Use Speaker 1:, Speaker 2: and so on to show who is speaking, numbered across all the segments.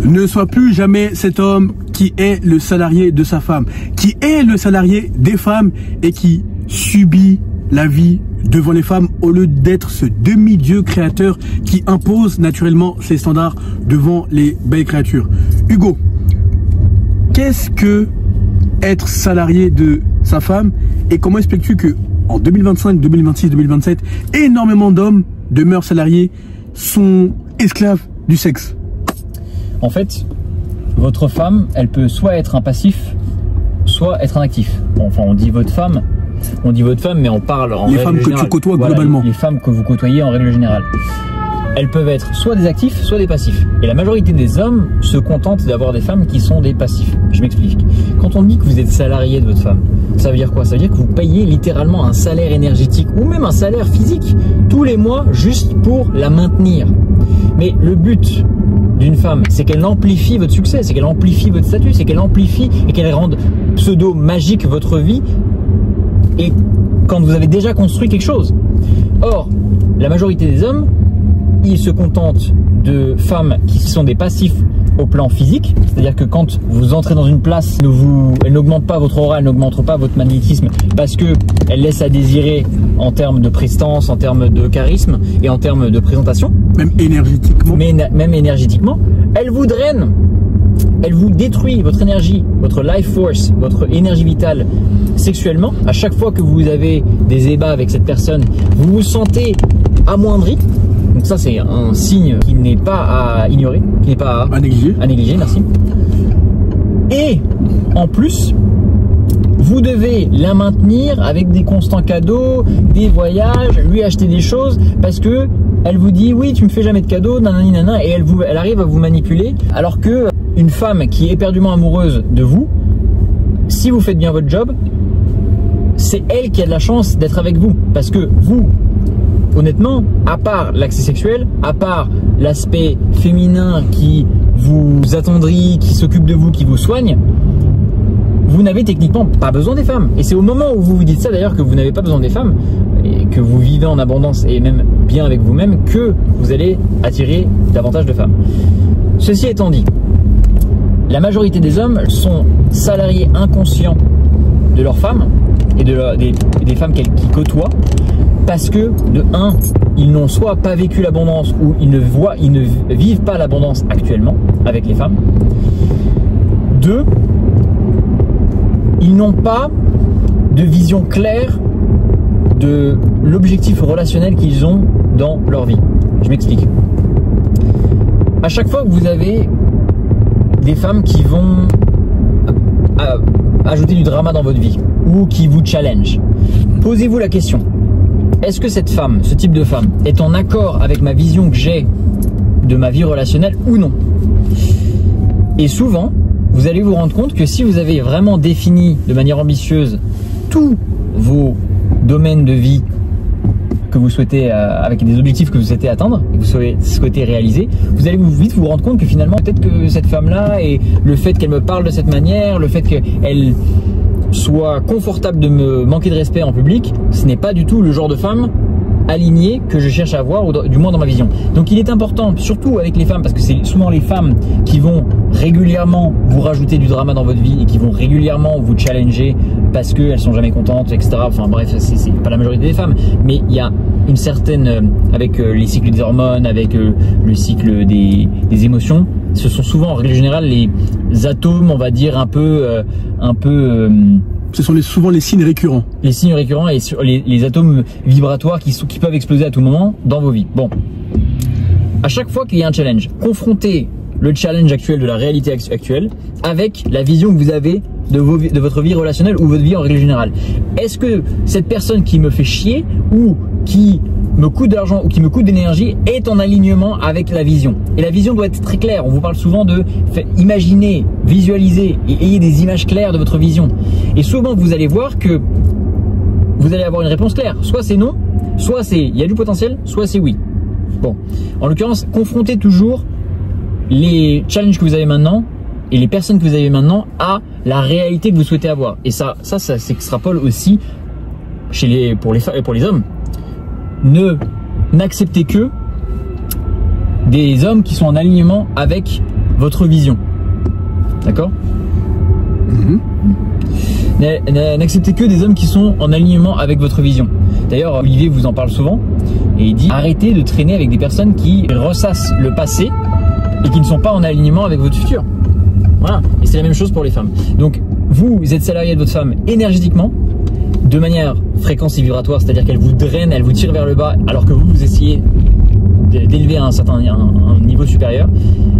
Speaker 1: Ne sois plus jamais cet homme qui est le salarié de sa femme, qui est le salarié des femmes et qui subit la vie devant les femmes au lieu d'être ce demi-dieu créateur qui impose naturellement ses standards devant les belles créatures. Hugo, qu'est-ce que être salarié de sa femme et comment expliques-tu que en 2025, 2026, 2027, énormément d'hommes demeurent salariés, sont esclaves du sexe?
Speaker 2: En fait, votre femme, elle peut soit être un passif, soit être un actif. Bon, enfin, on dit votre femme, mais on parle en règle générale. Les femmes que tu côtoies globalement. Les femmes que vous côtoyez en règle générale. Elles peuvent être soit des actifs, soit des passifs. Et la majorité des hommes se contentent d'avoir des femmes qui sont des passifs. Je m'explique. Quand on dit que vous êtes salarié de votre femme, ça veut dire quoi? Ça veut dire que vous payez littéralement un salaire énergétique ou même un salaire physique tous les mois juste pour la maintenir. Mais le but d'une femme, c'est qu'elle amplifie votre succès, c'est qu'elle amplifie votre statut, c'est qu'elle amplifie et qu'elle rende pseudo magique votre vie et quand vous avez déjà construit quelque chose. Or, la majorité des hommes, ils se contentent de femmes qui sont des passifs au plan physique, c'est-à-dire que quand vous entrez dans une place, elle n'augmente pas votre aura, elle n'augmente pas votre magnétisme parce que elle laisse à désirer en termes de prestance, en termes de charisme et en termes de présentation. Même énergétiquement. Même énergétiquement, elle vous draine, elle vous détruit votre énergie, votre life force, votre énergie vitale sexuellement. À chaque fois que vous avez des ébats avec cette personne, vous vous sentez amoindri. Donc ça, c'est un signe qui n'est pas à ignorer, qui n'est pas à négliger, merci. Et en plus, vous devez la maintenir avec des constants cadeaux, des voyages, lui acheter des choses parce que elle vous dit oui, tu me fais jamais de cadeaux, nanani nana, et elle arrive à vous manipuler. Alors que une femme qui est éperdument amoureuse de vous, si vous faites bien votre job, c'est elle qui a de la chance d'être avec vous parce que vous, honnêtement, à part l'accès sexuel, à part l'aspect féminin qui vous attendrit, qui s'occupe de vous, qui vous soigne, vous n'avez techniquement pas besoin des femmes. Et c'est au moment où vous vous dites ça d'ailleurs que vous n'avez pas besoin des femmes et que vous vivez en abondance et même bien avec vous-même que vous allez attirer davantage de femmes. Ceci étant dit, la majorité des hommes sont salariés inconscients de leurs femmes et des femmes qu'ils côtoient. Parce que, de un, ils n'ont soit pas vécu l'abondance ou ils ne vivent pas l'abondance actuellement avec les femmes. Deux, ils n'ont pas de vision claire de l'objectif relationnel qu'ils ont dans leur vie. Je m'explique. À chaque fois que vous avez des femmes qui vont ajouter du drama dans votre vie ou qui vous challenge, posez-vous la question. Est-ce que cette femme, ce type de femme, est en accord avec ma vision que j'ai de ma vie relationnelle ou non? Et souvent, vous allez vous rendre compte que si vous avez vraiment défini de manière ambitieuse tous vos domaines de vie que vous souhaitez, avec des objectifs que vous souhaitez atteindre et que vous souhaitez réaliser, vous allez vite vous rendre compte que finalement, peut-être que cette femme-là et le fait qu'elle me parle de cette manière, le fait qu'elle soit confortable de me manquer de respect en public, ce n'est pas du tout le genre de femme alignée que je cherche à avoir, ou du moins dans ma vision. Donc il est important, surtout avec les femmes, parce que c'est souvent les femmes qui vont régulièrement vous rajouter du drama dans votre vie et qui vont régulièrement vous challenger parce qu'elles sont jamais contentes, etc. Enfin bref, c'est pas la majorité des femmes, mais il y a une certaine, avec les cycles des hormones, avec le cycle des émotions, ce sont souvent en règle générale les atomes, on va dire un peu ce sont souvent les signes récurrents. Les signes récurrents et sur les atomes vibratoires qui peuvent exploser à tout moment dans vos vies. Bon, à chaque fois qu'il y a un challenge, confrontez le challenge actuel de la réalité actuelle avec la vision que vous avez de votre vie relationnelle ou votre vie en règle générale. Est-ce que cette personne qui me fait chier ou qui me coûte de l'argent ou qui me coûte d'énergie est en alignement avec la vision? Et la vision doit être très claire. On vous parle souvent de imaginer, visualiser et ayez des images claires de votre vision. Et souvent vous allez voir que vous allez avoir une réponse claire. Soit c'est non, soit c'est il y a du potentiel, soit c'est oui. Bon, en l'occurrence, confrontez toujours les challenges que vous avez maintenant et les personnes que vous avez maintenant à la réalité que vous souhaitez avoir. Et ça s'extrapole aussi pour les hommes. N'acceptez que des hommes qui sont en alignement avec votre vision. D'accord? N'acceptez que des hommes qui sont en alignement avec votre vision. D'ailleurs, Olivier vous en parle souvent et il dit arrêtez de traîner avec des personnes qui ressassent le passé et qui ne sont pas en alignement avec votre futur. Voilà. Et c'est la même chose pour les femmes. Donc, vous êtes salarié de votre femme énergétiquement, de manière fréquence et vibratoire, c'est-à-dire qu'elle vous draine, elle vous tire vers le bas, alors que vous essayez d'élever à un niveau supérieur.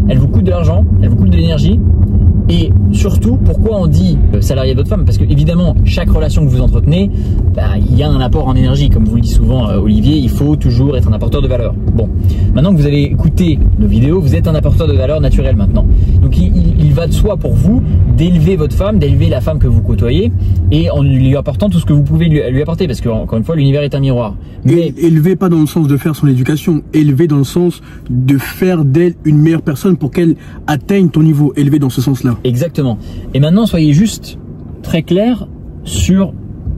Speaker 2: Elle vous coûte de l'argent, elle vous coûte de l'énergie. Et surtout, pourquoi on dit salarié de votre femme? Parce que évidemment, chaque relation que vous entretenez, il y a un apport en énergie. Comme vous le dit souvent Olivier, il faut toujours être un apporteur de valeur. Bon, maintenant que vous avez écouté nos vidéos, vous êtes un apporteur de valeur naturel maintenant. Donc il va de soi pour vous d'élever votre femme, d'élever la femme que vous côtoyez, et en lui apportant tout ce que vous pouvez lui apporter. Parce que encore une fois, l'univers est un miroir.
Speaker 1: Mais élever pas dans le sens de faire son éducation, élever dans le sens de faire d'elle une meilleure personne pour qu'elle atteigne ton niveau, élever dans ce sens-là.
Speaker 2: Exactement. Et maintenant, soyez juste très clair sur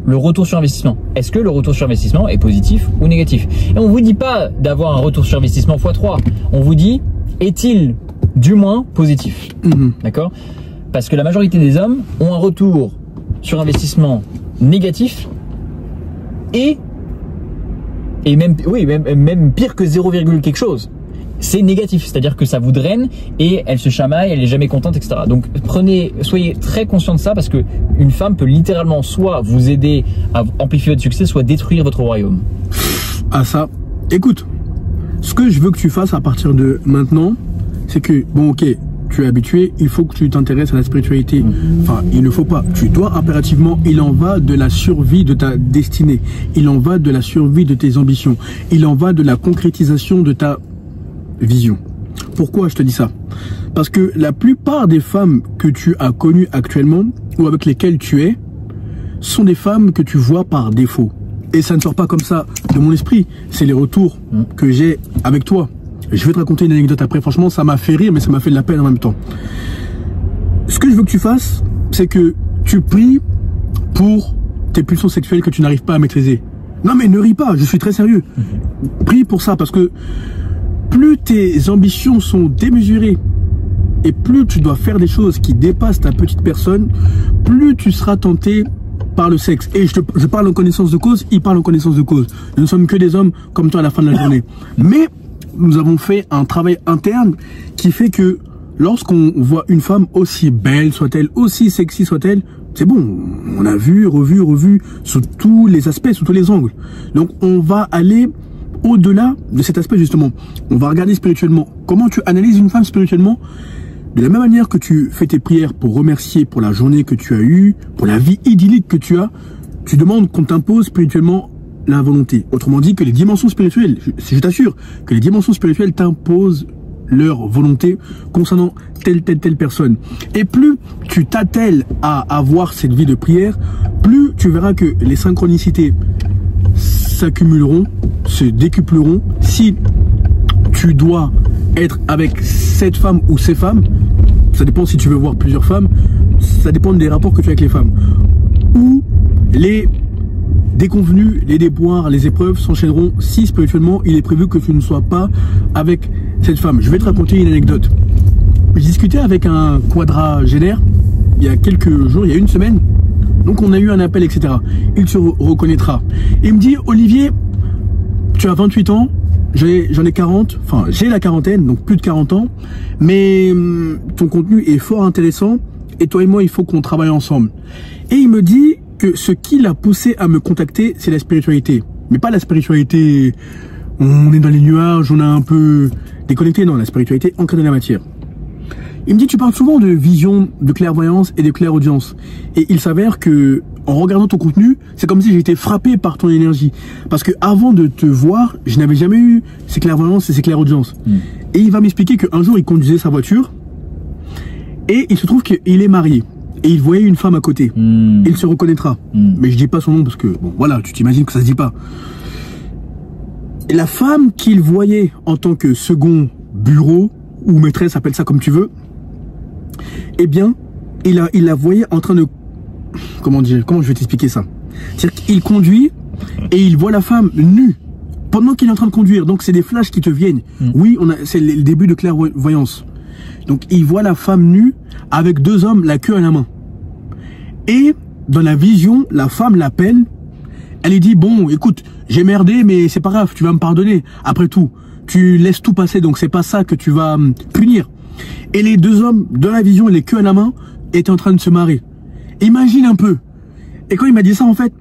Speaker 2: le retour sur investissement. Est-ce que le retour sur investissement est positif ou négatif? Et on vous dit pas d'avoir un retour sur investissement x3. On vous dit, est-il du moins positif? D'accord? Parce que la majorité des hommes ont un retour sur investissement négatif et même pire que 0, quelque chose. C'est négatif, c'est-à-dire que ça vous draine et elle se chamaille, elle est jamais contente, etc. Donc soyez très conscient de ça, parce que une femme peut littéralement soit vous aider à amplifier votre succès, soit détruire votre royaume.
Speaker 1: Ah ça, écoute, ce que je veux que tu fasses à partir de maintenant, c'est que, bon ok, tu es habitué, il faut que tu t'intéresses à la spiritualité. Enfin, il ne faut pas, tu dois impérativement, il en va de la survie de ta destinée, il en va de la survie de tes ambitions, il en va de la concrétisation de ta vision. Pourquoi je te dis ça? Parce que la plupart des femmes que tu as connues actuellement ou avec lesquelles tu es sont des femmes que tu vois par défaut. Et ça ne sort pas comme ça de mon esprit. C'est les retours que j'ai avec toi. Je vais te raconter une anecdote après. Franchement, ça m'a fait rire, mais ça m'a fait de la peine en même temps. Ce que je veux que tu fasses, c'est que tu pries pour tes pulsions sexuelles que tu n'arrives pas à maîtriser. Non mais ne ris pas, je suis très sérieux. Prie pour ça, parce que plus tes ambitions sont démesurées et plus tu dois faire des choses qui dépassent ta petite personne, plus tu seras tenté par le sexe. Et je parle en connaissance de cause, il parle en connaissance de cause. Nous ne sommes que des hommes comme toi à la fin de la journée. Mais nous avons fait un travail interne qui fait que lorsqu'on voit une femme, aussi belle soit-elle, aussi sexy soit-elle, c'est bon, on a vu, revu, sous tous les aspects, sous tous les angles. Donc on va aller au-delà de cet aspect justement. On va regarder spirituellement. Comment tu analyses une femme spirituellement? De la même manière que tu fais tes prières pour remercier pour la journée que tu as eue, pour la vie idyllique que tu as, tu demandes qu'on t'impose spirituellement la volonté. Autrement dit, que les dimensions spirituelles, je t'assure, que les dimensions spirituelles t'imposent leur volonté concernant telle personne. Et plus tu t'attelles à avoir cette vie de prière, plus tu verras que les synchronicités s'accumuleront, se décupleront. Si tu dois être avec cette femme ou ces femmes, ça dépend si tu veux voir plusieurs femmes, ça dépend des rapports que tu as avec les femmes. Ou les déconvenus, les déboires, les épreuves s'enchaîneront si spirituellement il est prévu que tu ne sois pas avec cette femme. Je vais te raconter une anecdote. J'ai discuté avec un quadragénaire il y a quelques jours, il y a une semaine. Donc on a eu un appel, etc. Il se reconnaîtra. Il me dit, Olivier, tu as 28 ans, j'en ai 40, enfin j'ai la quarantaine, donc plus de 40 ans, mais ton contenu est fort intéressant et toi et moi il faut qu'on travaille ensemble. Et il me dit que ce qui l'a poussé à me contacter, c'est la spiritualité. Mais pas la spiritualité, on est dans les nuages, on a un peu déconnecté, non, la spiritualité ancrée dans la matière. Il me dit, tu parles souvent de vision, de clairvoyance et de clairaudience. Et il s'avère que, en regardant ton contenu, c'est comme si j'ai été frappé par ton énergie. Parce que avant de te voir, je n'avais jamais eu ces clairvoyances et ces clairaudiences. Et il va m'expliquer qu'un jour, il conduisait sa voiture. Et il se trouve qu'il est marié. Et il voyait une femme à côté. Il se reconnaîtra. Mais je dis pas son nom parce que, bon, voilà, tu t'imagines que ça se dit pas. Et la femme qu'il voyait en tant que second bureau, ou maîtresse, appelle ça comme tu veux, eh bien, il la voyait en train de... Comment dire? Comment je vais t'expliquer ça? C'est-à-dire qu'il conduit et il voit la femme nue pendant qu'il est en train de conduire. Donc, c'est des flashs qui te viennent. Oui, c'est le début de clairvoyance. Donc il voit la femme nue avec 2 hommes, la queue à la main. Et dans la vision, la femme l'appelle. Elle lui dit, bon, écoute, j'ai merdé, mais c'est pas grave, tu vas me pardonner. Après tout, tu laisses tout passer, donc c'est pas ça que tu vas punir. Et les 2 hommes, dans la vision, les queues à la main, étaient en train de se marrer. Imagine un peu. Et quand il m'a dit ça, en fait,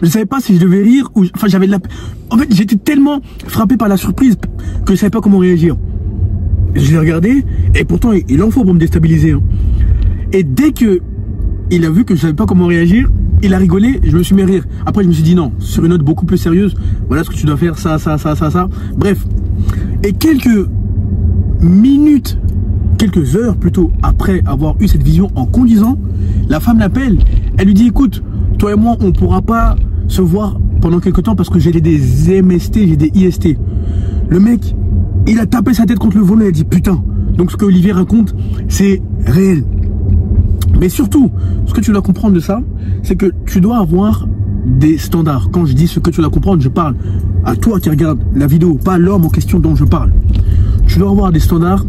Speaker 1: je savais pas si je devais rire ou... Enfin, j'avais de la... En fait, j'étais tellement frappé par la surprise que je savais pas comment réagir. Je l'ai regardé, et pourtant, il en faut pour me déstabiliser. Hein. Et dès que il a vu que je savais pas comment réagir, il a rigolé, je me suis mis à rire. Après, je me suis dit non, sur une note beaucoup plus sérieuse, voilà ce que tu dois faire, ça. Bref. Et quelques minutes, quelques heures plutôt, après avoir eu cette vision en conduisant, la femme l'appelle. Elle lui dit, écoute, toi et moi, on pourra pas se voir pendant quelques temps parce que j'ai des MST, j'ai des IST. Le mec, il a tapé sa tête contre le volant et a dit, putain. Donc ce que Olivier raconte, c'est réel. Mais surtout, ce que tu dois comprendre de ça, c'est que tu dois avoir des standards. Quand je dis ce que tu dois comprendre, je parle à toi qui regarde la vidéo, pas à l'homme en question dont je parle. Tu dois avoir des standards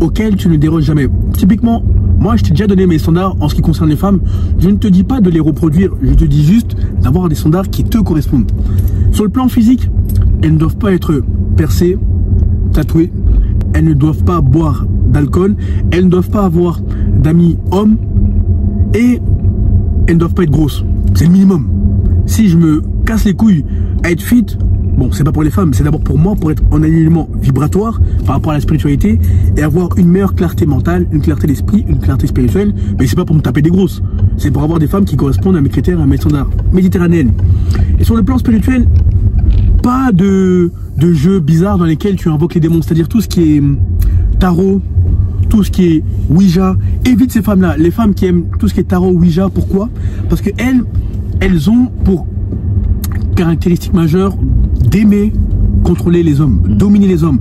Speaker 1: auxquels tu ne déroges jamais. Typiquement, moi je t'ai déjà donné mes standards en ce qui concerne les femmes. Je ne te dis pas de les reproduire, je te dis juste d'avoir des standards qui te correspondent. Sur le plan physique, elles ne doivent pas être percées, tatouées. Elles ne doivent pas boire d'alcool. Elles ne doivent pas avoir d'amis hommes. Et elles ne doivent pas être grosses. C'est le minimum. Si je me casse les couilles à être fit, bon, c'est pas pour les femmes, c'est d'abord pour moi, pour être en alignement vibratoire par rapport à la spiritualité et avoir une meilleure clarté mentale, une clarté d'esprit, une clarté spirituelle. Mais c'est pas pour me taper des grosses. C'est pour avoir des femmes qui correspondent à mes critères, à mes standards méditerranéens. Et sur le plan spirituel, pas de jeux bizarres dans lesquels tu invoques les démons. C'est-à-dire tout ce qui est tarot, tout ce qui est Ouija. Évite ces femmes-là. Les femmes qui aiment tout ce qui est tarot, Ouija. Pourquoi? Parce que elles ont pour caractéristique majeure d'aimer contrôler les hommes, dominer les hommes.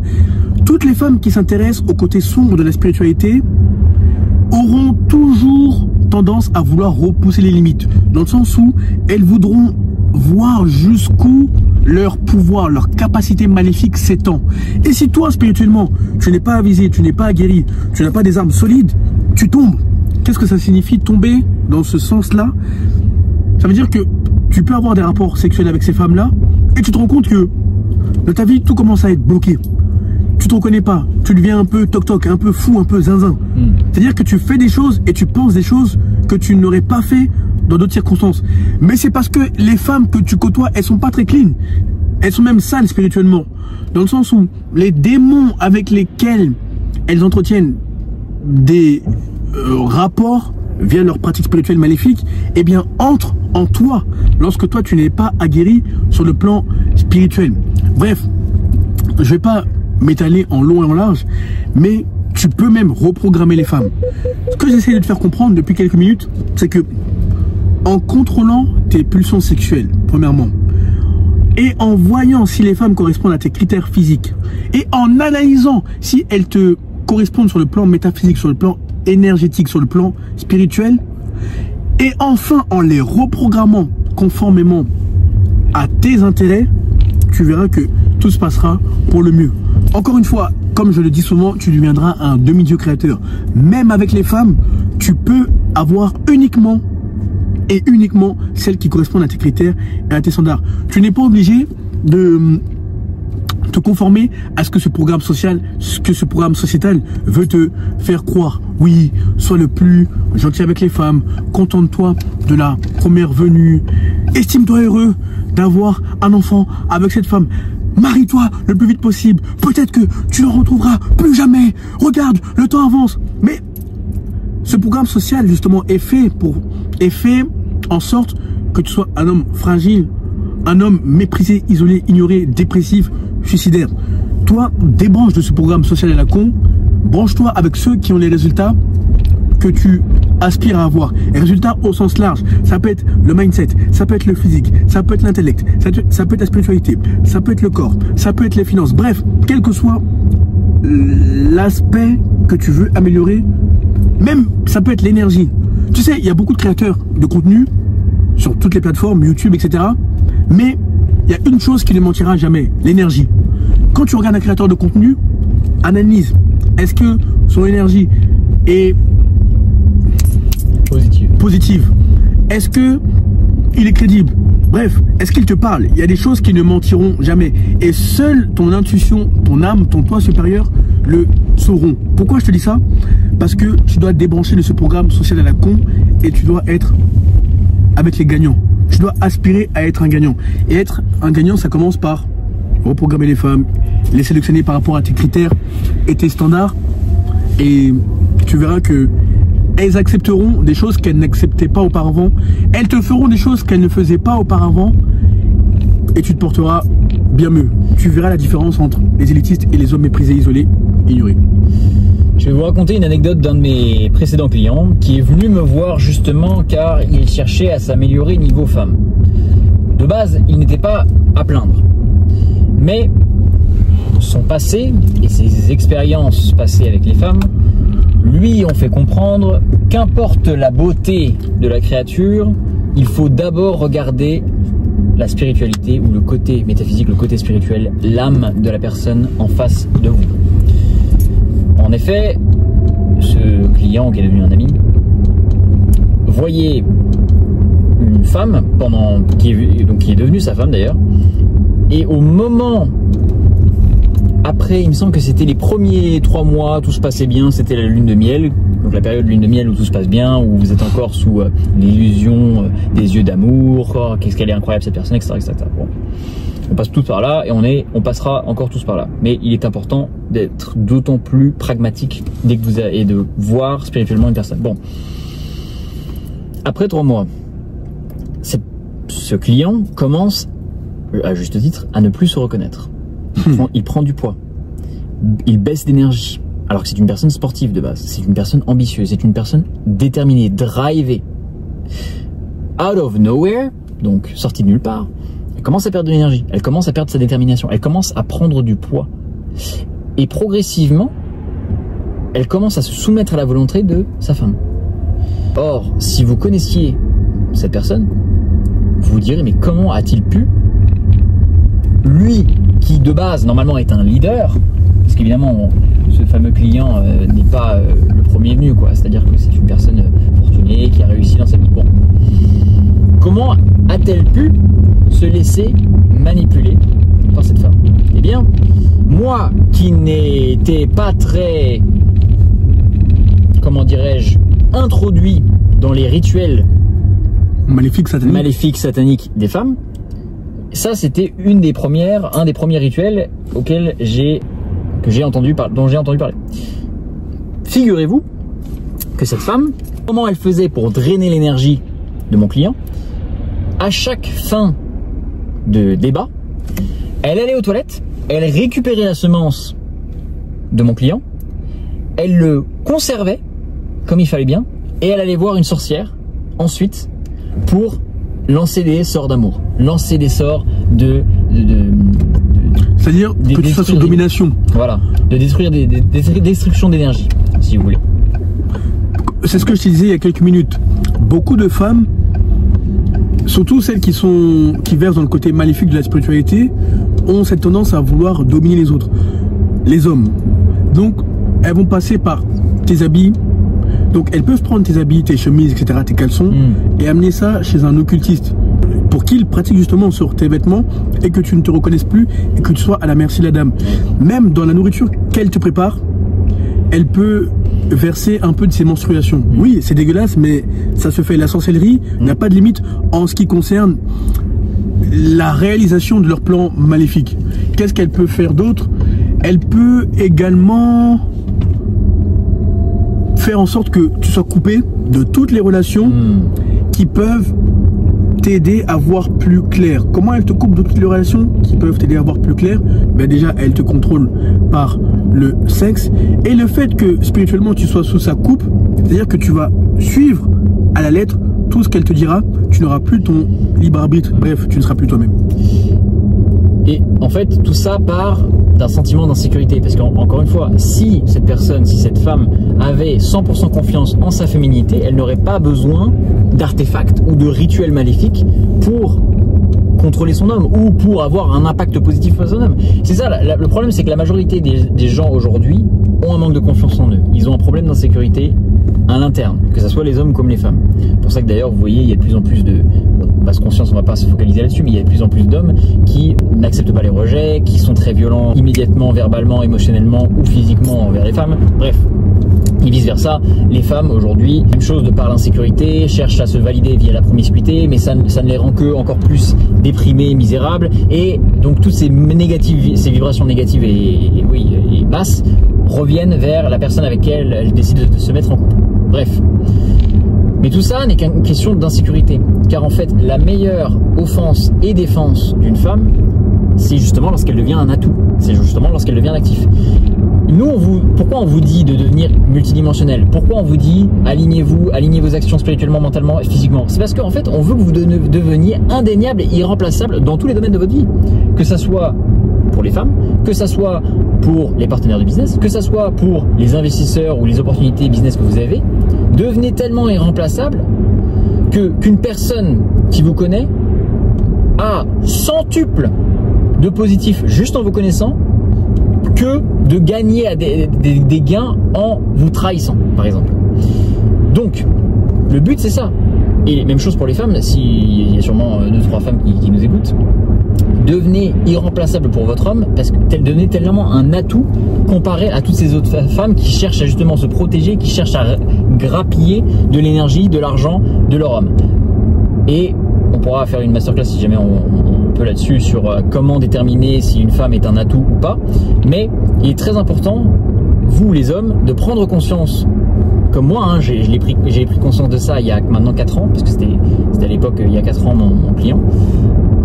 Speaker 1: Toutes les femmes qui s'intéressent au côté sombre de la spiritualité auront toujours tendance à vouloir repousser les limites. Dans le sens où elles voudront voir jusqu'où leur pouvoir, leur capacité maléfique s'étend. Et si toi, spirituellement, tu n'es pas avisé, tu n'es pas aguerri, tu n'as pas des armes solides, tu tombes. Qu'est-ce que ça signifie tomber dans ce sens-là? Ça veut dire que tu peux avoir des rapports sexuels avec ces femmes-là et tu te rends compte que dans ta vie, tout commence à être bloqué. Tu te reconnais pas, tu deviens un peu toc-toc, un peu fou, un peu zinzin. C'est-à-dire que tu fais des choses et tu penses des choses que tu n'aurais pas fait dans d'autres circonstances. Mais c'est parce que les femmes que tu côtoies, elles sont pas très clean. Elles sont même sales spirituellement. Dans le sens où les démons avec lesquels elles entretiennent des rapports via leur pratique spirituelle maléfique, eh bien, entrent en toi lorsque toi, tu n'es pas aguerri sur le plan spirituel. Bref, je vais pas m'étaler en long et en large, mais tu peux même reprogrammer les femmes. Ce que j'essaie de te faire comprendre depuis quelques minutes, c'est que en contrôlant tes pulsions sexuelles, premièrement, et en voyant si les femmes correspondent à tes critères physiques, et en analysant si elles te correspondent sur le plan métaphysique, sur le plan énergétique, sur le plan spirituel, et enfin en les reprogrammant conformément à tes intérêts, tu verras que tout se passera pour le mieux. Encore une fois, comme je le dis souvent, tu deviendras un demi-dieu créateur. Même avec les femmes, tu peux avoir uniquement celles qui correspondent à tes critères et à tes standards. Tu n'es pas obligé de te conformer à ce que ce programme social, ce que ce programme sociétal veut te faire croire. Oui, sois le plus gentil avec les femmes, contente-toi de la première venue, estime-toi heureux d'avoir un enfant avec cette femme. Marie-toi le plus vite possible. Peut-être que tu n'en retrouveras plus jamais. Regarde, le temps avance. Mais ce programme social, justement, est fait en sorte que tu sois un homme fragile, un homme méprisé, isolé, ignoré, dépressif, suicidaire. Toi, débranche de ce programme social à la con. Branche-toi avec ceux qui ont les résultats que tu aspires à avoir. Et résultats au sens large, ça peut être le mindset, ça peut être le physique, ça peut être l'intellect, ça peut être la spiritualité, ça peut être le corps, ça peut être les finances. Bref, quel que soit l'aspect que tu veux améliorer, même ça peut être l'énergie. Tu sais, il y a beaucoup de créateurs de contenu sur toutes les plateformes, YouTube, etc. Mais il y a une chose qui ne mentira jamais, l'énergie. Quand tu regardes un créateur de contenu, analyse Est-ce que son énergie est positive? Est-ce que il est crédible? Bref, est-ce qu'il te parle? Il y a des choses qui ne mentiront jamais. Et seule ton intuition, ton âme, ton toi supérieur le sauront. Pourquoi je te dis ça? Parce que tu dois te débrancher de ce programme social à la con et tu dois être avec les gagnants. Tu dois aspirer à être un gagnant. Et être un gagnant, ça commence par reprogrammer les femmes, les sélectionner par rapport à tes critères et tes standards. Et tu verras que elles accepteront des choses qu'elles n'acceptaient pas auparavant. Elles te feront des choses qu'elles ne faisaient pas auparavant. Et tu te porteras bien mieux. Tu verras la différence entre les élitistes et les hommes méprisés, isolés, ignorés.
Speaker 2: Je vais vous raconter une anecdote d'un de mes précédents clients qui est venu me voir justement car il cherchait à s'améliorer niveau femme. De base, il n'était pas à plaindre. Mais son passé et ses expériences passées avec les femmes lui ont fait comprendre qu'importe la beauté de la créature, il faut d'abord regarder la spiritualité ou le côté métaphysique, le côté spirituel, l'âme de la personne en face de vous. En effet, ce client qui est devenu un ami voyait une femme qui est devenue sa femme d'ailleurs, et au moment après, il me semble que c'était les premiers 3 mois, tout se passait bien, c'était la lune de miel, donc la période de lune de miel où tout se passe bien, où vous êtes encore sous l'illusion des yeux d'amour, oh, qu'est-ce qu'elle est incroyable cette personne, etc. etc. Bon. On passe tous par là et on passera encore tous par là. Mais il est important d'être d'autant plus pragmatique dès que vous avez, et de voir spirituellement une personne. Bon. Après 3 mois, ce client commence, à juste titre, à ne plus se reconnaître. Il prend du poids, il baisse d'énergie, alors que c'est une personne sportive de base, c'est une personne ambitieuse, c'est une personne déterminée, drivée. Out of nowhere, donc sortie de nulle part, elle commence à perdre de l'énergie, elle commence à perdre sa détermination, elle commence à prendre du poids. Et progressivement, elle commence à se soumettre à la volonté de sa femme. Or, si vous connaissiez cette personne, vous vous direz, mais comment a-t-il pu, lui, qui de base normalement est un leader, parce qu'évidemment ce fameux client n'est pas le premier venu, quoi. C'est-à-dire que c'est une personne fortunée qui a réussi dans sa vie. Bon, comment a-t-elle pu se laisser manipuler par cette femme? Eh bien, moi qui n'étais pas très, comment dirais-je, introduit dans les rituels maléfiques sataniques des femmes, ça, c'était un des premiers rituels auxquels dont j'ai entendu parler. Figurez-vous que cette femme, comment elle faisait pour drainer l'énergie de mon client, à chaque fin de débat, elle allait aux toilettes, elle récupérait la semence de mon client, elle le conservait comme il fallait bien, et elle allait voir une sorcière ensuite pour lancer des sorts d'amour, lancer des sorts
Speaker 1: c'est-à-dire que tu sois sous domination.
Speaker 2: Voilà, de détruire des destructions d'énergie, si vous voulez.
Speaker 1: C'est ce que je te disais il y a quelques minutes. Beaucoup de femmes, surtout celles qui versent dans le côté maléfique de la spiritualité, ont cette tendance à vouloir dominer les autres, les hommes. Donc, elles vont passer par tes habits. Donc elles peuvent prendre tes habits, tes chemises, etc., tes caleçons, et amener ça chez un occultiste pour qu'il pratique justement sur tes vêtements et que tu ne te reconnaisses plus et que tu sois à la merci de la dame. Même dans la nourriture qu'elle te prépare, elle peut verser un peu de ses menstruations. Oui, c'est dégueulasse, mais ça se fait. La sorcellerie n'a pas de limite en ce qui concerne la réalisation de leur plan maléfique. Qu'est-ce qu'elle peut faire d'autre? Elle peut également faire en sorte que tu sois coupé de toutes les relations qui peuvent t'aider à voir plus clair. Comment elle te coupe de toutes les relations qui peuvent t'aider à voir plus clair? Ben déjà, elle te contrôle par le sexe. Et le fait que spirituellement tu sois sous sa coupe, c'est-à-dire que tu vas suivre à la lettre tout ce qu'elle te dira, tu n'auras plus ton libre arbitre. Bref, tu ne seras plus toi-même.
Speaker 2: Et en fait, tout ça part d'un sentiment d'insécurité. Parce qu'encore une fois, si cette femme avait 100% confiance en sa féminité, elle n'aurait pas besoin d'artefacts ou de rituels maléfiques pour contrôler son homme ou pour avoir un impact positif sur son homme. C'est ça, le problème, c'est que la majorité des gens aujourd'hui ont un manque de confiance en eux. Ils ont un problème d'insécurité à l'interne, que ce soit les hommes comme les femmes. C'est pour ça que d'ailleurs, vous voyez, il y a de plus en plus de basse conscience, on ne va pas se focaliser là-dessus, mais il y a de plus en plus d'hommes qui n'acceptent pas les rejets, qui sont très violents immédiatement, verbalement, émotionnellement ou physiquement envers les femmes. Bref. Et vice versa, les femmes aujourd'hui, même chose de par l'insécurité, cherchent à se valider via la promiscuité, mais ça ne les rend que encore plus déprimés, misérables, et donc toutes ces vibrations négatives et basses reviennent vers la personne avec laquelle elles décident de se mettre en couple. Bref. Mais tout ça n'est qu'une question d'insécurité, car en fait, la meilleure offense et défense d'une femme, c'est justement lorsqu'elle devient un atout, c'est justement lorsqu'elle devient actif. Nous, pourquoi on vous dit de devenir multidimensionnel? Pourquoi on vous dit alignez-vous, alignez vos actions spirituellement, mentalement et physiquement? C'est parce qu'en fait, on veut que vous deveniez indéniable et irremplaçable dans tous les domaines de votre vie. Que ça soit pour les femmes, que ça soit pour les partenaires de business, que ça soit pour les investisseurs ou les opportunités business que vous avez. Devenez tellement irremplaçable qu'une personne qui vous connaît a centuple de positif juste en vous connaissant, que de gagner des gains en vous trahissant, par exemple. Donc, le but c'est ça. Et même chose pour les femmes, s'il y a sûrement 2-3 femmes qui nous écoutent, devenez irremplaçable pour votre homme, parce que devenez tellement un atout comparé à toutes ces autres femmes qui cherchent à justement se protéger, qui cherchent à grappiller de l'énergie, de l'argent de leur homme. Et on pourra faire une masterclass si jamais on peut là-dessus sur comment déterminer si une femme est un atout ou pas. Mais il est très important, vous les hommes, de prendre conscience, comme moi, hein, j'ai pris conscience de ça il y a maintenant 4 ans, parce que c'était à l'époque, il y a 4 ans, mon client,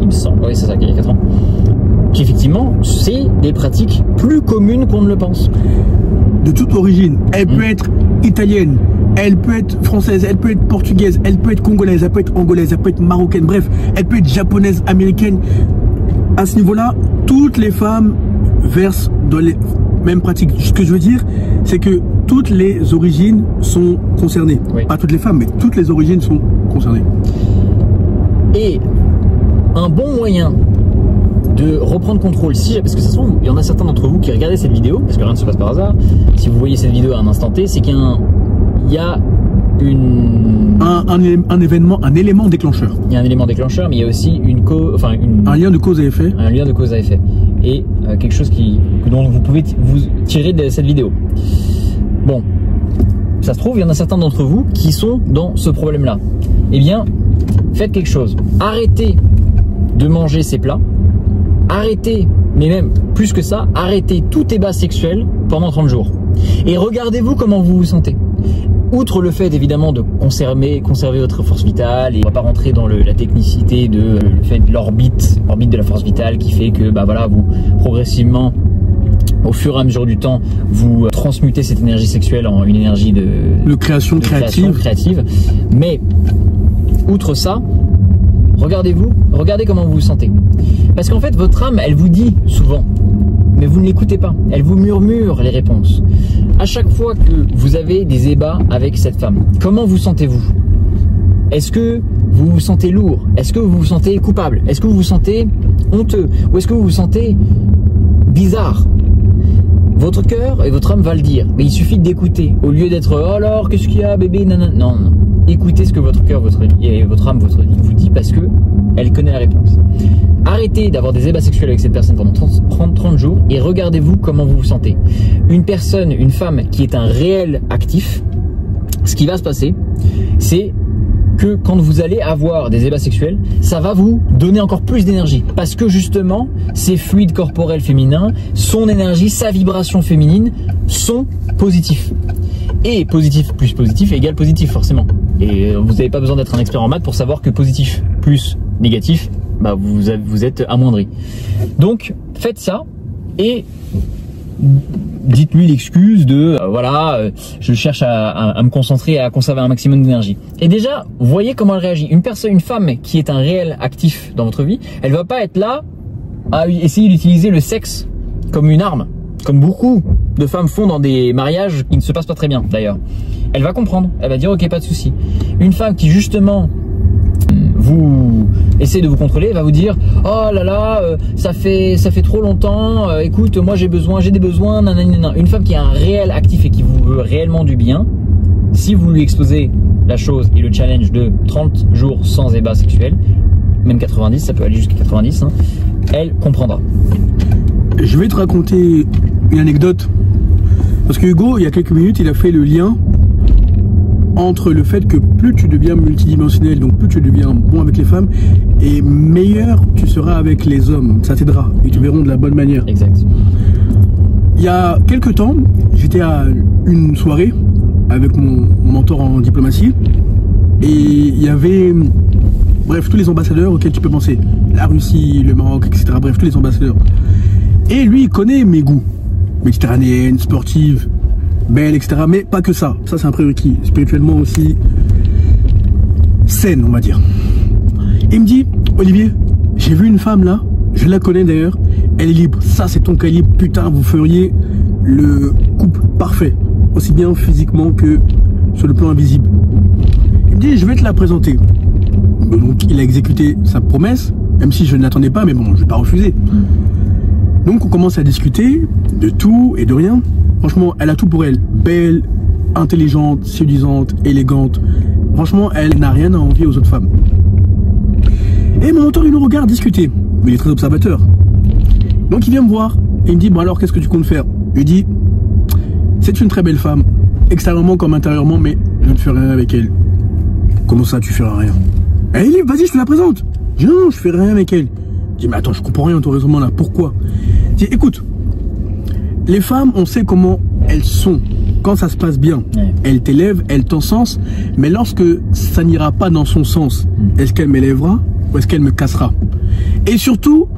Speaker 2: il me semble, oui c'est ça, il y a 4 ans, qu'effectivement, c'est des pratiques plus communes qu'on ne le pense.
Speaker 1: De toute origine, elle peut être italienne, elle peut être française, elle peut être portugaise, elle peut être congolaise, elle peut être angolaise, elle peut être marocaine, bref, elle peut être japonaise, américaine. À ce niveau-là, toutes les femmes versent dans les mêmes pratiques. Ce que je veux dire, c'est que toutes les origines sont concernées. Oui. Pas toutes les femmes, mais toutes les origines sont concernées.
Speaker 2: Et un bon moyen de reprendre contrôle, parce que ça se trouve, il y en a certains d'entre vous qui regardaient cette vidéo, parce que rien ne se passe par hasard, si vous voyez cette vidéo à un instant T, c'est qu'il y a
Speaker 1: un élément déclencheur.
Speaker 2: Il y a un élément déclencheur, mais il y a aussi un
Speaker 1: lien de cause à effet.
Speaker 2: Un lien de cause à effet. Et quelque chose dont vous pouvez vous tirer de cette vidéo. Bon, ça se trouve, il y en a certains d'entre vous qui sont dans ce problème-là. Eh bien, faites quelque chose. Arrêtez de manger ces plats. Arrêtez, mais même plus que ça, arrêtez tout ébat sexuel pendant 30 jours. Et regardez-vous comment vous vous sentez. Outre le fait évidemment de conserver votre force vitale, et on va pas rentrer dans la technicité de le fait de l'orbite de la force vitale qui fait que voilà, vous progressivement, au fur et à mesure du temps, vous transmutez cette énergie sexuelle en une énergie de création créative. Mais outre ça, regardez comment vous vous sentez. Parce qu'en fait, votre âme, elle vous dit souvent, mais vous ne l'écoutez pas. Elle vous murmure les réponses. À chaque fois que vous avez des ébats avec cette femme, comment vous sentez-vous? Est-ce que vous vous sentez lourd? Est-ce que vous vous sentez coupable? Est-ce que vous vous sentez honteux? Ou est-ce que vous vous sentez bizarre? Votre cœur et votre âme va le dire, mais il suffit d'écouter. Au lieu d'être « Oh alors, qu'est-ce qu'il y a bébé ?» Non. Écoutez ce que votre cœur et votre âme vous dit, parce que elle connaît la réponse. Arrêtez d'avoir des ébats sexuels avec cette personne pendant 30 jours et regardez-vous comment vous vous sentez. Une femme qui est un réel actif, ce qui va se passer, c'est que quand vous allez avoir des ébats sexuels, ça va vous donner encore plus d'énergie. Parce que justement, ces fluides corporels féminins, son énergie, sa vibration féminine sont positifs. Et positif plus positif égale positif forcément. Et vous n'avez pas besoin d'être un expert en maths pour savoir que positif plus négatif, vous êtes amoindri. Donc faites ça et dites-lui l'excuse de je cherche à me concentrer et à conserver un maximum d'énergie. Et déjà, voyez comment elle réagit. Une femme qui est un réel actif dans votre vie, elle va pas être là à essayer d'utiliser le sexe comme une arme, comme beaucoup de femmes font dans des mariages qui ne se passent pas très bien d'ailleurs. Elle va comprendre, elle va dire ok, pas de souci. Une femme qui justement essaie de vous contrôler, va vous dire oh là là, ça fait trop longtemps, écoute, moi j'ai des besoins, nanana. Une femme qui est un réel actif et qui vous veut réellement du bien, si vous lui exposez la chose et le challenge de 30 jours sans ébat sexuel, même 90, ça peut aller jusqu'à 90, hein, elle comprendra.
Speaker 1: Je vais te raconter une anecdote, parce que Hugo, il y a quelques minutes, il a fait le lien entre le fait que plus tu deviens multidimensionnel, donc plus tu deviens bon avec les femmes, et meilleur tu seras avec les hommes. Ça t'aidera, et tu verras de la bonne manière.
Speaker 2: Exact.
Speaker 1: Il y a quelques temps, j'étais à une soirée avec mon mentor en diplomatie, et il y avait, bref, tous les ambassadeurs auxquels tu peux penser. La Russie, le Maroc, etc. Bref, tous les ambassadeurs. Et lui, il connaît mes goûts. Méditerranéenne, sportive, belle, etc. Mais pas que ça. Ça, c'est un prérequis. Spirituellement aussi saine, on va dire. Il me dit, Olivier, j'ai vu une femme là, je la connais d'ailleurs, elle est libre. Ça, c'est ton calibre. Putain, vous feriez le couple parfait. Aussi bien physiquement que sur le plan invisible. Il me dit, je vais te la présenter. Donc, il a exécuté sa promesse, même si je ne l'attendais pas, mais bon, je ne vais pas refuser. Donc, on commence à discuter de tout et de rien. Franchement, elle a tout pour elle. Belle, intelligente, séduisante, élégante. Franchement, elle n'a rien à envier aux autres femmes. Et mon mentor, il nous regarde discuter. Mais il est très observateur. Donc, il vient me voir. Et il me dit, bon alors, qu'est-ce que tu comptes faire? Je lui dis, c'est une très belle femme. Extérieurement comme intérieurement, mais je ne fais rien avec elle. Comment ça, tu feras rien? Elle dit, vas-y, je te la présente. Je dis, non, je fais rien avec elle. Je dis, mais attends, je comprends rien à ton raisonnement là. Pourquoi? Je dis, écoute, les femmes, on sait comment elles sont. Quand ça se passe bien, elles t'élèvent, elles t'encensent. Mais lorsque ça n'ira pas dans son sens, est-ce qu'elle m'élèvera ou est-ce qu'elle me cassera? Et surtout,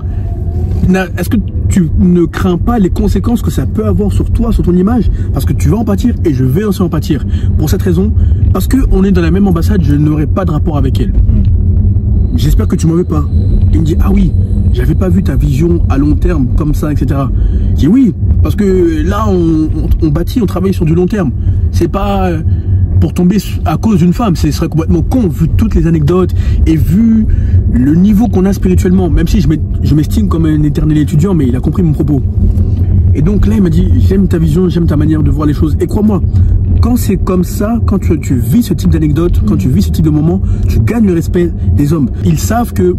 Speaker 1: est-ce que tu ne crains pas les conséquences que ça peut avoir sur toi, sur ton image? Parce que tu vas en pâtir et je vais aussi en pâtir. Pour cette raison, parce qu'on est dans la même ambassade, je n'aurai pas de rapport avec elle. J'espère que tu m'en veux pas. Il me dit, ah oui, j'avais pas vu ta vision à long terme comme ça, etc. Je dis oui, parce que là, on bâtit, on travaille sur du long terme. C'est pas pour tomber à cause d'une femme. Ce serait complètement con, vu toutes les anecdotes et vu le niveau qu'on a spirituellement. Même si je m'estime comme un éternel étudiant, mais il a compris mon propos. Et donc là, il m'a dit, j'aime ta vision, j'aime ta manière de voir les choses. Et crois-moi, quand c'est comme ça, quand tu vis ce type d'anecdote, quand tu vis ce type de moment, tu gagnes le respect des hommes. Ils savent que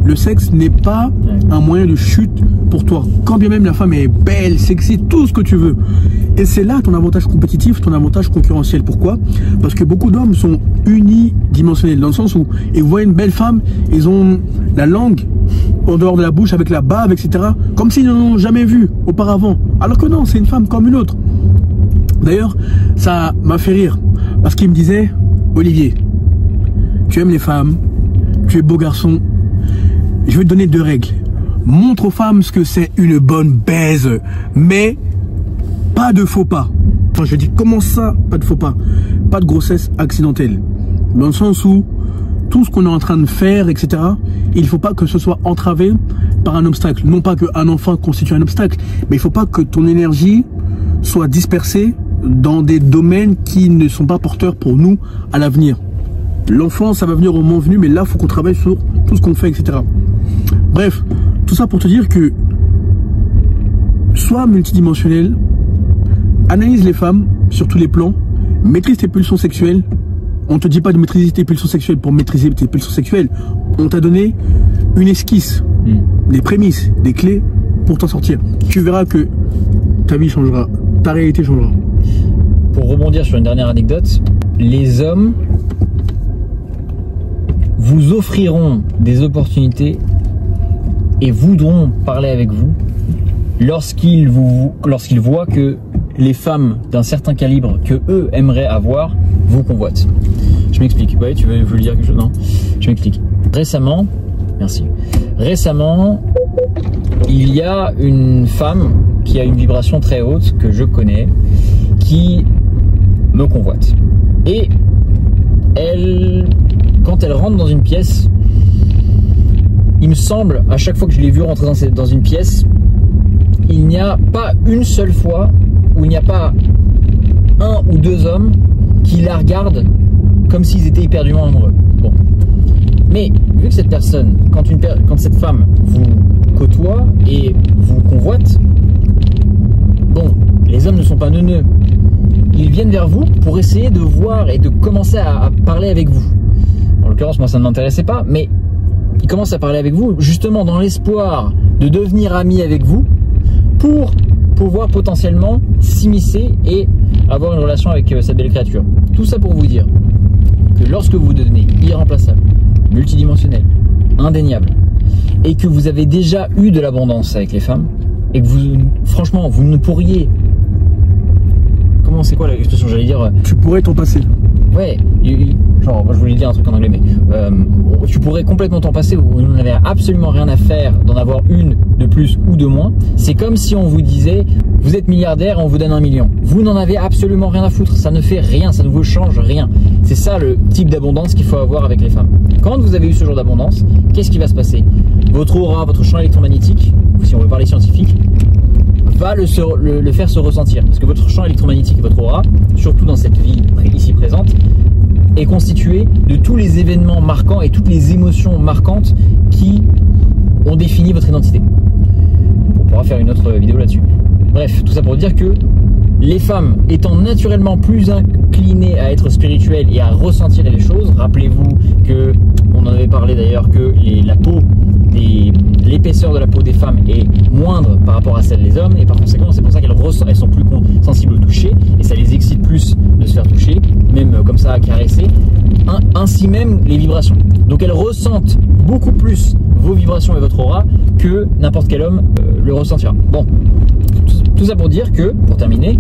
Speaker 1: le sexe n'est pas un moyen de chute pour toi. Quand bien même la femme est belle, sexy, tout ce que tu veux. Et c'est là ton avantage compétitif, ton avantage concurrentiel. Pourquoi? Parce que beaucoup d'hommes sont unidimensionnels, dans le sens où ils voient une belle femme, ils ont la langue en dehors de la bouche avec la bave, etc. Comme s'ils n'en ont jamais vu auparavant. Alors que non, c'est une femme comme une autre. D'ailleurs, ça m'a fait rire. Parce qu'il me disait, Olivier, tu aimes les femmes, tu es beau garçon. Je vais te donner 2 règles. Montre aux femmes ce que c'est une bonne baise. Mais pas de faux pas. Enfin, je dis, comment ça, pas de faux pas? Pas de grossesse accidentelle. Dans le sens où tout ce qu'on est en train de faire, etc., il ne faut pas que ce soit entravé par un obstacle. Non pas qu'un enfant constitue un obstacle, mais il ne faut pas que ton énergie soit dispersée dans des domaines qui ne sont pas porteurs pour nous à l'avenir. L'enfant, ça va venir au moment venu, mais là, il faut qu'on travaille sur tout ce qu'on fait, etc. Bref, tout ça pour te dire que sois multidimensionnel, analyse les femmes sur tous les plans, maîtrise tes pulsions sexuelles. On ne te dit pas de maîtriser tes pulsions sexuelles pour maîtriser tes pulsions sexuelles. On t'a donné une esquisse, des prémices, des clés pour t'en sortir. Tu verras que ta vie changera, ta réalité changera.
Speaker 2: Pour rebondir sur une dernière anecdote, les hommes vous offriront des opportunités et voudront parler avec vous lorsqu'ils voient que les femmes d'un certain calibre que eux aimeraient avoir vous convoitent. Je m'explique. Ouais, tu veux lui dire quelque chose? Non, je m'explique. Récemment, merci. Récemment, il y a une femme qui a une vibration très haute que je connais, qui me convoite. Et elle, quand elle rentre dans une pièce, il me semble, à chaque fois que je l'ai vue rentrer dans une pièce, il n'y a pas une seule fois où il n'y a pas 1 ou 2 hommes qui la regardent comme s'ils étaient éperdument amoureux. Bon. Mais vu que cette personne, quand cette femme vous côtoie et vous convoite, bon, les hommes ne sont pas neuneux. Ils viennent vers vous pour essayer de voir et de commencer à parler avec vous. En l'occurrence, moi, ça ne m'intéressait pas, mais ils commencent à parler avec vous justement dans l'espoir de devenir amis avec vous pour pouvoir potentiellement s'immiscer et avoir une relation avec cette belle créature. Tout ça pour vous dire que lorsque vous devenez irremplaçable, multidimensionnel, indéniable, et que vous avez déjà eu de l'abondance avec les femmes, et que vous, franchement, vous ne pourriez... Comment c'est quoi l'expression? J'allais dire...
Speaker 1: Tu pourrais t'en passer.
Speaker 2: Ouais, genre, moi je voulais dire un truc en anglais, mais tu pourrais complètement t'en passer, vous n'avez absolument rien à faire d'en avoir une de plus ou de moins. C'est comme si on vous disait, vous êtes milliardaire et on vous donne 1 million. Vous n'en avez absolument rien à foutre, ça ne fait rien, ça ne vous change rien. C'est ça le type d'abondance qu'il faut avoir avec les femmes. Quand vous avez eu ce genre d'abondance, qu'est-ce qui va se passer? Votre aura, votre champ électromagnétique, si on veut parler scientifique, va le faire se ressentir. Parce que votre champ électromagnétique et votre aura, surtout dans cette vie ici présente, est constitué de tous les événements marquants et toutes les émotions marquantes qui ont défini votre identité. On pourra faire une autre vidéo là-dessus. Bref, tout ça pour dire que les femmes étant naturellement plus inclinées à être spirituelles et à ressentir les choses, rappelez-vous que, on en avait parlé d'ailleurs, que la peau, l'épaisseur de la peau des femmes est moindre par rapport à celle des hommes, et par conséquent c'est pour ça qu'elles sont plus sensibles au toucher, et ça les excite plus de se faire toucher, même comme ça à caresser, ainsi même les vibrations. Donc elles ressentent beaucoup plus vos vibrations et votre aura que n'importe quel homme le ressentira. Bon, tout ça pour dire que, pour terminer,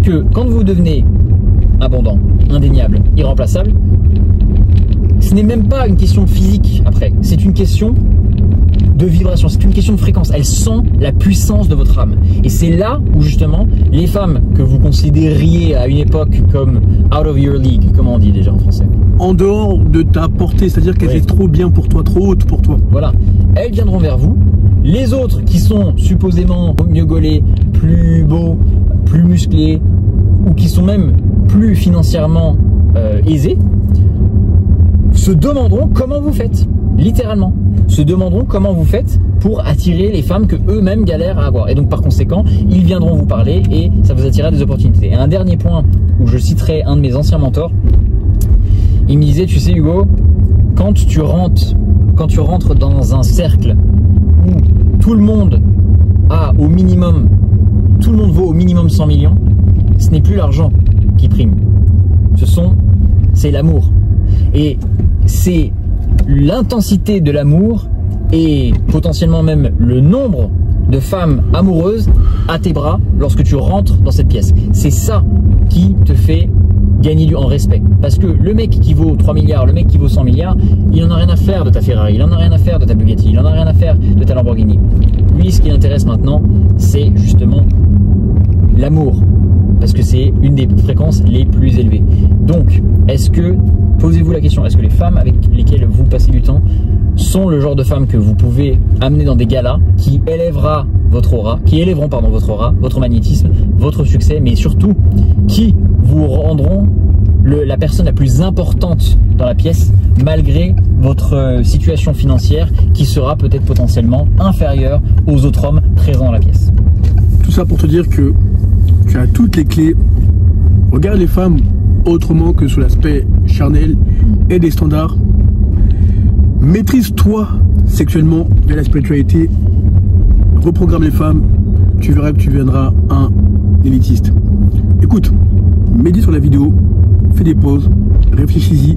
Speaker 2: que quand vous devenez abondant, indéniable, irremplaçable, ce n'est même pas une question physique après, c'est une question de vibration, c'est une question de fréquence. Elle sent la puissance de votre âme. Et c'est là où justement les femmes que vous considériez à une époque comme out of your league, comment on dit déjà en français?
Speaker 1: En dehors de ta portée, c'est-à-dire qu'elle est trop bien pour toi, trop haute pour toi.
Speaker 2: Voilà, elles viendront vers vous. Les autres qui sont supposément mieux gaulés, plus beaux, plus musclés, ou qui sont même plus financièrement aisés, se demanderont comment vous faites, littéralement, se demanderont comment vous faites pour attirer les femmes que eux-mêmes galèrent à avoir. Et donc par conséquent, ils viendront vous parler et ça vous attirera des opportunités. Et un dernier point où je citerai un de mes anciens mentors, il me disait, tu sais Hugo, quand tu rentres dans un cercle où tout le monde a au minimum, tout le monde vaut au minimum 100 millions, ce n'est plus l'argent qui prime, c'est l'amour. Et c'est l'intensité de l'amour et potentiellement même le nombre de femmes amoureuses à tes bras lorsque tu rentres dans cette pièce. C'est ça qui te fait gagner en respect. Parce que le mec qui vaut 3 milliards, le mec qui vaut 100 milliards, il en a rien à faire de ta Ferrari, il en a rien à faire de ta Bugatti, il en a rien à faire de ta Lamborghini. Lui, ce qui l'intéresse maintenant, c'est justement l'amour. Parce que c'est une des fréquences les plus élevées. Donc, posez-vous la question, est-ce que les femmes avec lesquelles vous passez du temps sont le genre de femmes que vous pouvez amener dans des galas qui élèveront votre aura, votre magnétisme, votre succès, mais surtout qui vous rendront la personne la plus importante dans la pièce malgré votre situation financière qui sera peut-être potentiellement inférieure aux autres hommes présents dans la pièce.
Speaker 1: Tout ça pour te dire que tu as toutes les clés. Regarde les femmes autrement que sous l'aspect charnel et des standards. Maîtrise-toi sexuellement via la spiritualité. Reprogramme les femmes. Tu verras que tu deviendras un élitiste. Écoute, médite sur la vidéo, fais des pauses, réfléchis-y,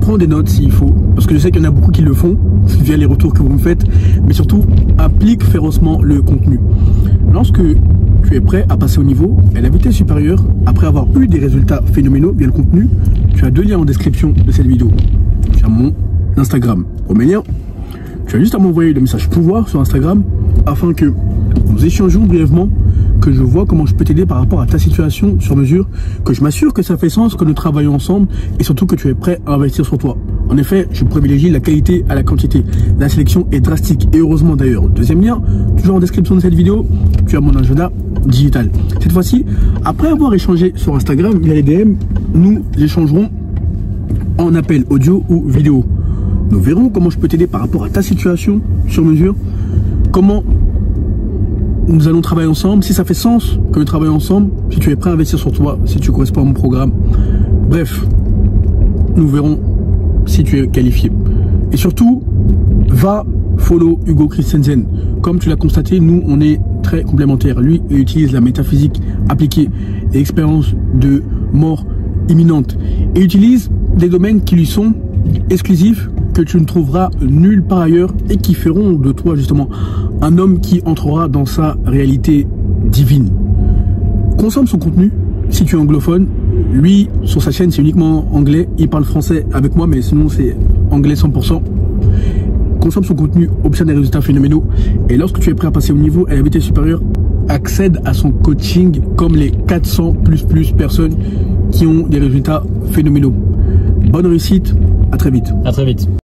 Speaker 1: prends des notes s'il faut, parce que je sais qu'il y en a beaucoup qui le font via les retours que vous me faites, mais surtout applique férocement le contenu. Lorsque tu es prêt à passer au niveau et à la vitesse supérieure, après avoir eu des résultats phénoménaux via le contenu, tu as 2 liens en description de cette vidéo. Tu as mon Instagram, premier lien. Tu as juste à m'envoyer le message pouvoir sur Instagram afin que nous échangeons brièvement, que je vois comment je peux t'aider par rapport à ta situation sur mesure, que je m'assure que ça fait sens, que nous travaillons ensemble et surtout que tu es prêt à investir sur toi. En effet, je privilégie la qualité à la quantité. La sélection est drastique et heureusement d'ailleurs. Deuxième lien, toujours en description de cette vidéo, tu as mon agenda digital. Cette fois-ci, après avoir échangé sur Instagram via les DM, nous échangerons en appel audio ou vidéo. Nous verrons comment je peux t'aider par rapport à ta situation sur mesure. Comment nous allons travailler ensemble, si ça fait sens que nous travaillons ensemble, si tu es prêt à investir sur toi, si tu corresponds à mon programme. Bref, nous verrons si tu es qualifié. Et surtout, va follow Hugo Christensen. Comme tu l'as constaté, nous, on est très complémentaires. Lui, il utilise la métaphysique appliquée et expérience de mort imminente. Et utilise des domaines qui lui sont exclusifs, que tu ne trouveras nulle part ailleurs et qui feront de toi justement un homme qui entrera dans sa réalité divine. Consomme son contenu si tu es anglophone. Lui, sur sa chaîne, c'est uniquement anglais. Il parle français avec moi, mais sinon c'est anglais 100%. Consomme son contenu, obtienne des résultats phénoménaux. Et lorsque tu es prêt à passer au niveau à la vitesse supérieure, accède à son coaching comme les 400 plus personnes qui ont des résultats phénoménaux. Bonne réussite, à très vite.
Speaker 2: À très vite.